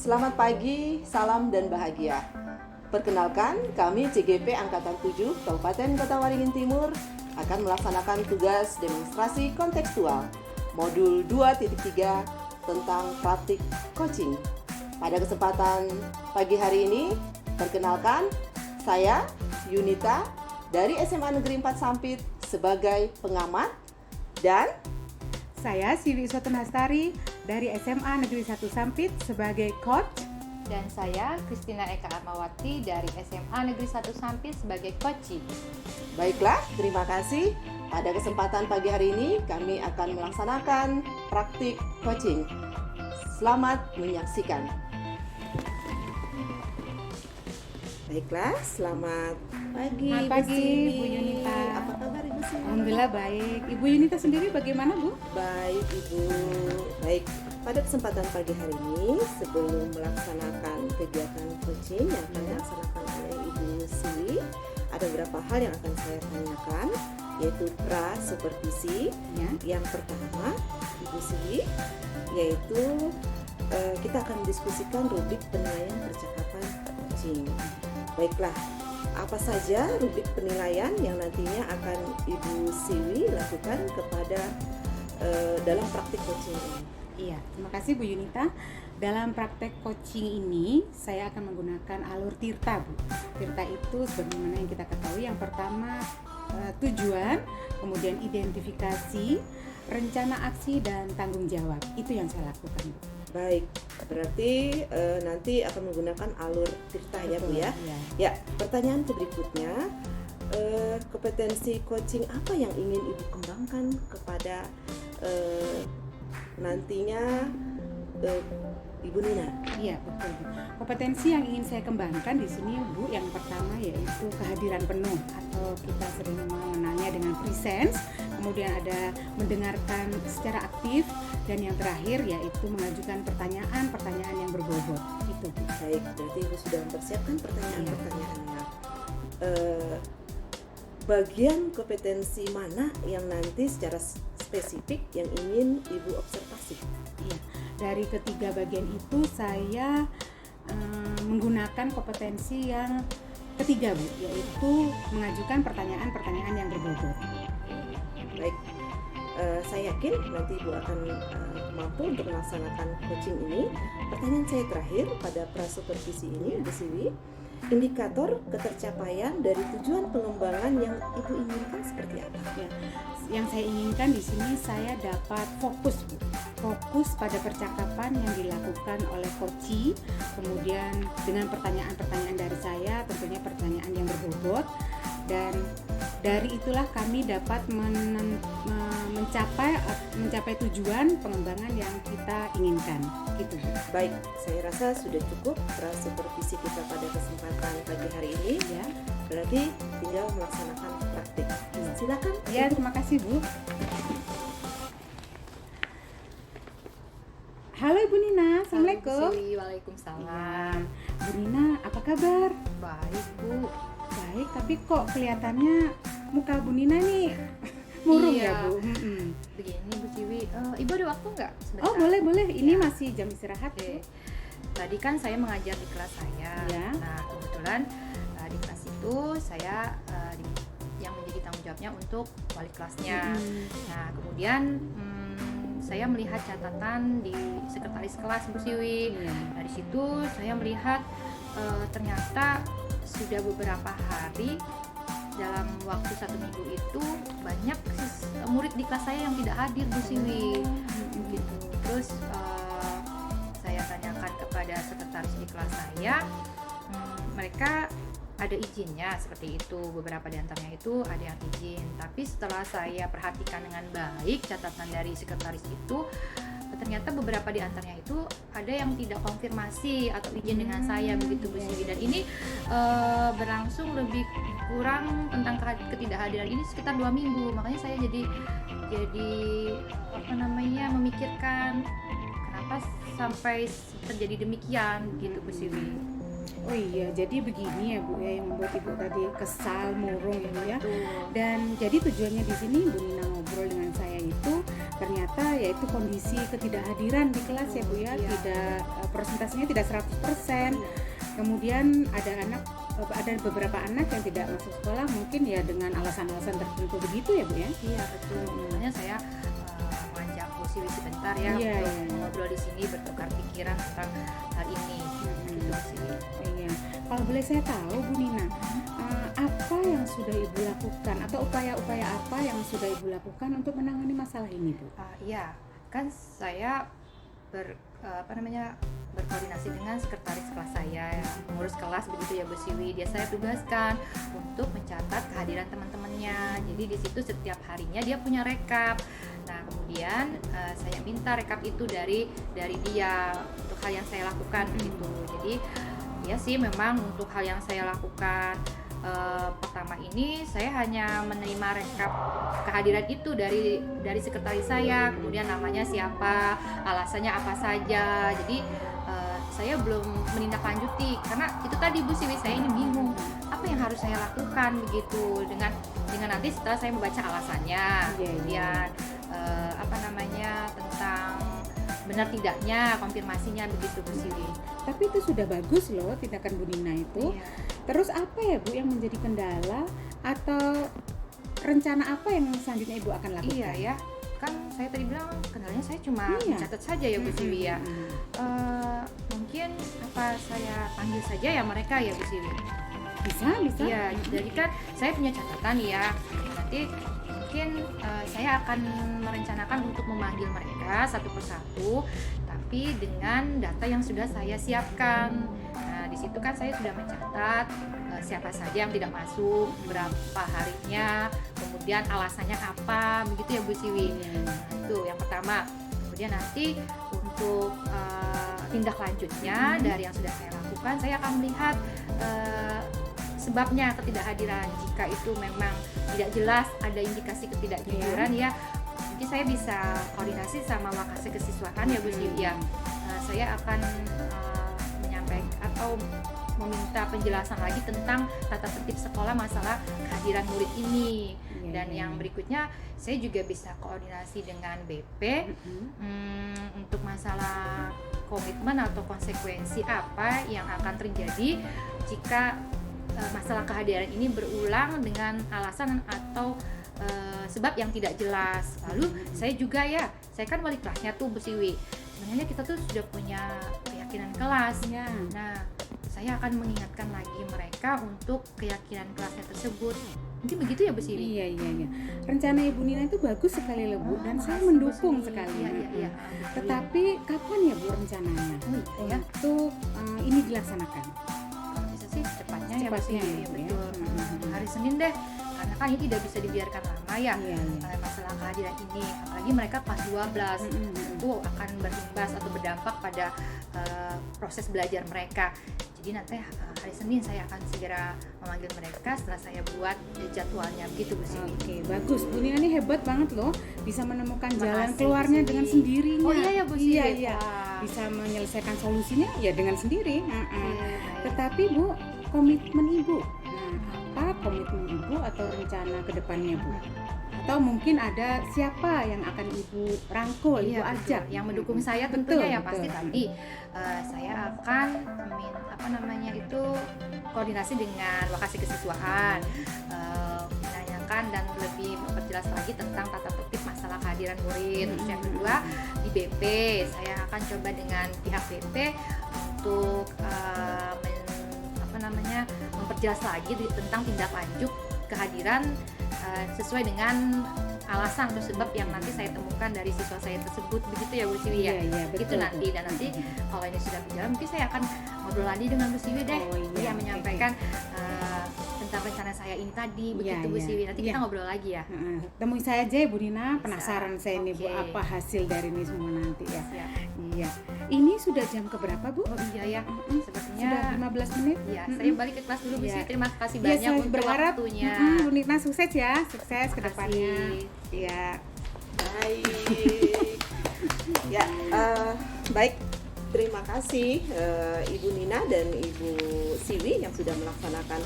Selamat pagi, salam dan bahagia. Perkenalkan, kami CGP Angkatan 7 Kabupaten Kota Waringin Timur akan melaksanakan tugas demonstrasi kontekstual Modul 2.3 tentang praktik coaching. Pada kesempatan pagi hari ini, perkenalkan, saya Yunita dari SMA Negeri 4 Sampit sebagai pengamat dan saya Siwi Iswatun Hastari dari SMA Negeri 1 Sampit sebagai coach. Dan saya Kristina Eka Armawati dari SMA Negeri 1 Sampit sebagai coaching. Baiklah, terima kasih. Pada kesempatan pagi hari ini kami akan melaksanakan praktik coaching. Selamat menyaksikan. Baiklah, selamat pagi. Selamat pagi, Bu Yunita. Apa kabar Ibu Siwi? Alhamdulillah baik. Ibu Yunita sendiri bagaimana, Bu? Baik Ibu. Baik, pada kesempatan pagi hari ini sebelum melaksanakan kegiatan coaching yang akan dilaksanakan oleh Ibu Siwi, ada beberapa hal yang akan saya tanyakan, yaitu pra-supervisi. Yang pertama, Ibu Siwi, yaitu kita akan mendiskusikan rubrik penilaian percakapan coaching. Baiklah, apa saja rubrik penilaian yang nantinya akan Ibu Siwi lakukan kepada dalam praktik coaching ini? Iya, terima kasih Bu Yunita. Dalam praktek coaching ini, saya akan menggunakan alur TIRTA, Bu. TIRTA itu sebagaimana yang kita ketahui, yang pertama tujuan, kemudian identifikasi, rencana aksi, dan tanggung jawab. Itu yang saya lakukan, Bu. Baik, berarti nanti akan menggunakan alur TIRTA ya Bu ya? Ya, pertanyaan berikutnya, kompetensi coaching apa yang ingin Ibu kembangkan kepada nantinya Ibu Nina? Iya, betul, Bu. Kompetensi yang ingin saya kembangkan di sini, Bu, yang pertama yaitu kehadiran penuh atau kita sering mengenalnya dengan presence, kemudian ada mendengarkan secara aktif, dan yang terakhir yaitu mengajukan pertanyaan yang berbobot. Itu, Bu. Baik, berarti Ibu sudah mempersiapkan pertanyaan-pertanyaannya. Bagian kompetensi mana yang nanti secara spesifik yang ingin Ibu observasi? Iya, dari ketiga bagian itu saya menggunakan kompetensi yang ketiga, Bu, yaitu mengajukan pertanyaan-pertanyaan yang berbobot. Baik, saya yakin nanti Ibu akan mampu untuk melaksanakan coaching ini. Pertanyaan saya terakhir pada pra-supervisi ini, Bu Siwi, indikator ketercapaian dari tujuan pengembangan yang Ibu inginkan seperti apa? Ya, yang saya inginkan di sini saya dapat fokus, Bu. Fokus pada percakapan yang dilakukan oleh coachee, kemudian dengan pertanyaan-pertanyaan dari saya, tentunya pertanyaan yang berbobot, dan dari itulah kami dapat mencapai tujuan pengembangan yang kita inginkan. Gitu. Baik, saya rasa sudah cukup pra-supervisi kita pada kesempatan pagi hari ini. Ya. Berarti tinggal melaksanakan praktik. Silakan. Ya, terima kasih, Bu. Halo Ibu Nina, Assalamualaikum. Waalaikumsalam. Bu Nina, apa kabar? Baik, Bu. Baik, tapi kok kelihatannya muka Bu Nina nih murung Iya. ya, Bu? Begini, Bu Ciwi, Ibu ada waktu nggak sebentar? Oh, boleh. Ini Ya. masih jam istirahat. Oke. Tadi kan saya mengajar di kelas saya. Ya. Nah, kebetulan di kelas itu saya yang menjadi tanggung jawabnya untuk wali kelasnya. Nah, kemudian saya melihat catatan di sekretaris kelas Bu Siwi. Iya. Dari situ saya melihat ternyata sudah beberapa hari dalam waktu 1 minggu itu banyak murid di kelas saya yang tidak hadir Bu Siwi. Gitu. Terus saya tanyakan kepada sekretaris di kelas saya, mereka ada izinnya seperti itu, beberapa di antaranya itu ada yang izin. Tapi setelah saya perhatikan dengan baik catatan dari sekretaris itu, ternyata beberapa di antaranya itu ada yang tidak konfirmasi atau izin dengan saya, begitu Bu Siwi. Dan ini berlangsung lebih kurang tentang ketidakhadiran ini sekitar 2 minggu. Makanya saya jadi memikirkan kenapa sampai terjadi demikian gitu Bu Siwi. Oh iya, jadi begini ya Bu ya yang membuat Ibu tadi kesal, murung ya Bu ya. Betul. Dan jadi tujuannya di sini Bu Nina ngobrol dengan saya itu ternyata yaitu kondisi ketidakhadiran di kelas ya Bu ya, Iya. tidak persentasenya tidak 100%. Kemudian ada beberapa anak yang tidak masuk sekolah mungkin ya dengan alasan-alasan tertentu begitu ya Bu ya. Iya betul. Makanya saya mengajak Bu Siwi sebentar ya Iya, untuk iya. ngobrol di sini, bertukar pikiran tentang hal ini. Gitu Bu Siwi. Iya. Kalau boleh saya tahu Bu Nina, apa yang sudah Ibu lakukan atau upaya-upaya apa yang sudah Ibu lakukan untuk menangani masalah ini Bu? Iya, kan saya berkoordinasi dengan sekretaris kelas saya, ya, pengurus kelas begitu ya Bu Siwi. Dia saya tugaskan untuk mencatat kehadiran teman-temannya. Jadi di situ setiap harinya dia punya rekap. Nah kemudian saya minta rekap itu dari dia untuk hal yang saya lakukan begitu. Jadi ya sih memang untuk hal yang saya lakukan pertama ini saya hanya menerima rekap kehadiran itu dari sekretaris saya, kemudian namanya siapa, alasannya apa saja. Jadi saya belum menindaklanjuti karena itu tadi Bu Siwi, saya ini bingung apa yang harus saya lakukan begitu dengan nanti setelah saya membaca alasannya, kemudian tentang benar tidaknya konfirmasinya begitu Bu Siwi. Tapi itu sudah bagus loh tindakan Bu Nina itu. Iya. Terus apa ya Bu yang menjadi kendala atau rencana apa yang selanjutnya Ibu akan lakukan? Iya ya, kan saya tadi bilang kendalanya saya cuma Iya. mencatat saja ya Bu Siwi ya. Mungkin apa saya panggil saja ya mereka ya Bu Siwi. Bisa. Iya, jadi kan saya punya catatan ya. Nanti mungkin saya akan merencanakan untuk memanggil mereka satu persatu, tapi dengan data yang sudah saya siapkan. Nah, di situ kan saya sudah mencatat siapa saja yang tidak masuk, berapa harinya, kemudian alasannya apa, begitu ya Bu Siwi. Nah, itu yang pertama. Kemudian nanti untuk tindak lanjutnya dari yang sudah saya lakukan, saya akan melihat sebabnya ketidakhadiran. Jika itu memang tidak jelas ada indikasi ketidakjujuran ya, mungkin saya bisa koordinasi sama Wakase Kesiswaan ya Bu Siwi ya. Saya akan menyampaikan atau meminta penjelasan lagi tentang tata tertib sekolah masalah kehadiran murid ini. Dan yang berikutnya saya juga bisa koordinasi dengan BP untuk masalah komitmen atau konsekuensi apa yang akan terjadi jika masalah kehadiran ini berulang dengan alasan atau sebab yang tidak jelas. Lalu saya juga saya kan wali kelasnya tuh Bu Siwi. Sebenarnya kita tuh sudah punya keyakinan kelas. Nah, saya akan mengingatkan lagi mereka untuk keyakinan kelasnya tersebut. Mungkin begitu ya Bu Siwi? Iya. Rencana Ibu Nina itu bagus sekali loh Bu, dan saya mendukung sekali. Iya. Tetapi kapan ya Bu rencananya untuk ini dilaksanakan? Kalau bisa sih cepatnya ya Bu Cepatnya, Siwi. ya, Bu, ya. Betul. Hari Senin deh. Karena kan ini tidak bisa dibiarkan lama ya. Iya. Masalah kehadiran ini, apalagi mereka kelas 12 itu akan berimbas atau berdampak pada proses belajar mereka. Jadi nanti hari Senin saya akan segera memanggil mereka setelah saya buat jadwalnya begitu Bu Siwi. Oke, bagus. Bu Nina ini hebat banget loh, bisa menemukan jalan Makasih, keluarnya Bu Siwi. dengan sendirinya. Oh iya ya Bu Siwi. Iya. Wah. Bisa menyelesaikan solusinya ya dengan sendiri. Baik. Tetapi Bu, komitmen Ibu. Nah, apa komitmen Ibu atau rencana ke depannya Bu? Atau mungkin ada siapa yang akan Ibu rangkul, Ibu Iya, ajak betul. Yang mendukung saya Betul, tentunya ya betul. pasti tadi saya akan koordinasi dengan Wakase Kesiswaan, menanyakan dan lebih memperjelas lagi tentang tata tertib masalah kehadiran murid. Terus yang kedua di BP saya akan coba dengan pihak BP untuk memperjelas lagi tentang tindak lanjut kehadiran sesuai dengan alasan atau sebab yang nanti saya temukan dari siswa saya tersebut, begitu ya Bu Siwi ya. Iya, betul, Itu nanti Bu. dan nanti kalau ini sudah berjalan mungkin saya akan ngobrol lagi dengan Bu Siwi deh, Oh, iya, yang oke, menyampaikan tentang rencana saya ini tadi, begitu Iya, Bu iya. Siwi. Nanti Iya. kita ngobrol lagi ya. Temui saya aja ya Bu Nina, penasaran saya ini Bu Oke. apa hasil dari ini semua nanti ya. Siap. Iya. Ini sudah jam keberapa Bu? Oh iya ya, sepertinya Sudah 15 menit. ya. Saya balik ke kelas dulu Bu Iya. Siwi. Terima kasih Ya, banyak saya untuk berharap waktunya. Bu Nina sukses ya, sukses ke Terima depannya. kasih. Iya. Baik. Ya, baik. terima kasih Ibu Nina dan Ibu Siwi yang sudah melaksanakan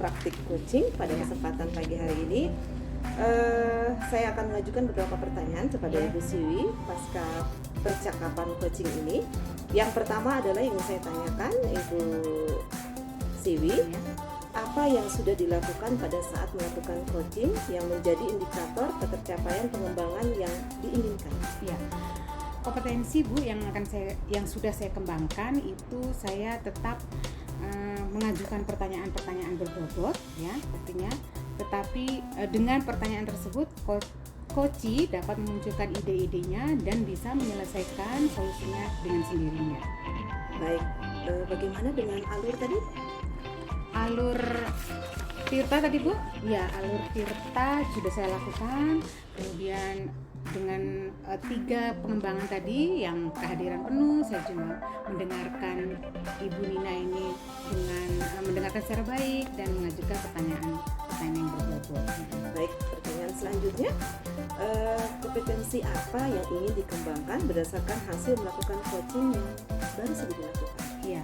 praktik coaching pada kesempatan pagi hari ini. Saya akan mengajukan beberapa pertanyaan kepada Ibu Siwi pasca percakapan coaching ini. Yang pertama adalah yang saya tanyakan, Ibu Siwi, apa yang sudah dilakukan pada saat melakukan coaching yang menjadi indikator ketercapaian pengembangan yang diinginkan? Ya, kompetensi Bu yang sudah saya kembangkan itu saya tetap mengajukan pertanyaan-pertanyaan berbobot, ya artinya. Tetapi dengan pertanyaan tersebut, coach dapat memunculkan ide-idenya dan bisa menyelesaikan solusinya dengan sendirinya. Baik, bagaimana dengan alur tadi? Alur Tirta tadi Bu? Ya, alur Tirta sudah saya lakukan. Kemudian dengan 3 pengembangan tadi yang kehadiran penuh, saya cuma mendengarkan Ibu Nina ini dengan mendengarkan secara baik dan mengajukan pertanyaan yang berbobot. Baik, pertanyaan selanjutnya, kompetensi apa yang ingin dikembangkan berdasarkan hasil melakukan coaching yang baru saja dilakukan? Iya,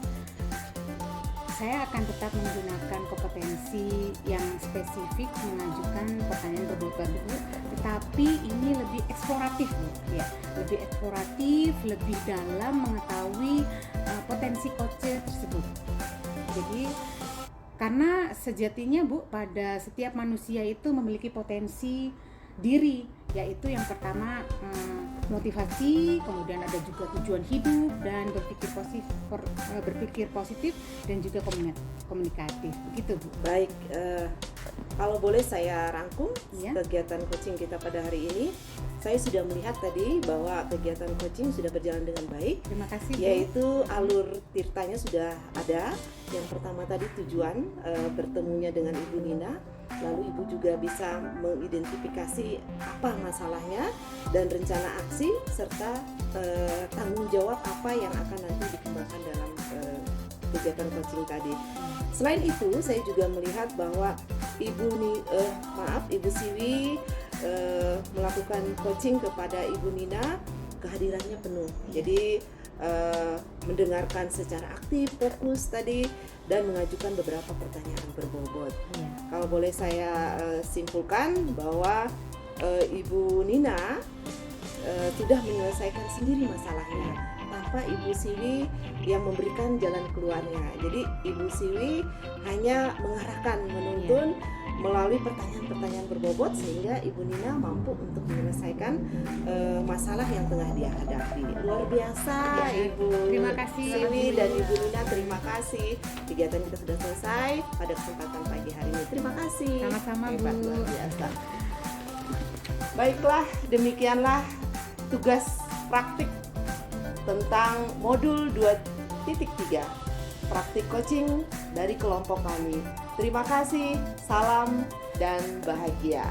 saya akan tetap menggunakan kompetensi yang spesifik mengajukan pertanyaan berbobot Bu, tetapi ini lebih eksploratif Bu, ya, lebih eksploratif, lebih dalam mengetahui potensi coach tersebut. Jadi karena sejatinya Bu, pada setiap manusia itu memiliki potensi diri, yaitu yang pertama motivasi, kemudian ada juga tujuan hidup dan berpikir positif dan juga komunikatif, begitu Bu. Baik, kalau boleh saya rangkum Ya. kegiatan coaching kita pada hari ini. Saya sudah melihat tadi bahwa kegiatan coaching sudah berjalan dengan baik. Terima kasih Bu. Yaitu alur tirtanya sudah ada. Yang pertama tadi tujuan bertemunya dengan Ibu Nina. Lalu Ibu juga bisa mengidentifikasi apa masalahnya dan rencana aksi serta tanggung jawab apa yang akan nanti dikembangkan dalam kegiatan coaching tadi. Selain itu, saya juga melihat bahwa Ibu Siwi melakukan coaching kepada Ibu Nina, kehadirannya penuh. Jadi mendengarkan secara aktif, fokus tadi, dan mengajukan beberapa pertanyaan berbobot. Ya. Kalau boleh saya simpulkan bahwa Ibu Nina sudah menyelesaikan sendiri masalahnya tanpa Ibu Siwi yang memberikan jalan keluarnya. Jadi Ibu Siwi hanya mengarahkan, menuntun melalui pertanyaan-pertanyaan berbobot sehingga Ibu Nina mampu untuk menyelesaikan masalah yang tengah dia hadapi. Luar biasa Ibu Terima kasih Siwi Ibu dan Nina. Ibu Nina, terima kasih. Kegiatan kita sudah selesai pada kesempatan pagi hari ini. Terima kasih. Sama-sama, Hebat, Bu. luar biasa. Baiklah, demikianlah tugas praktik tentang modul 2.3 praktik coaching dari kelompok kami. Terima kasih, salam dan bahagia.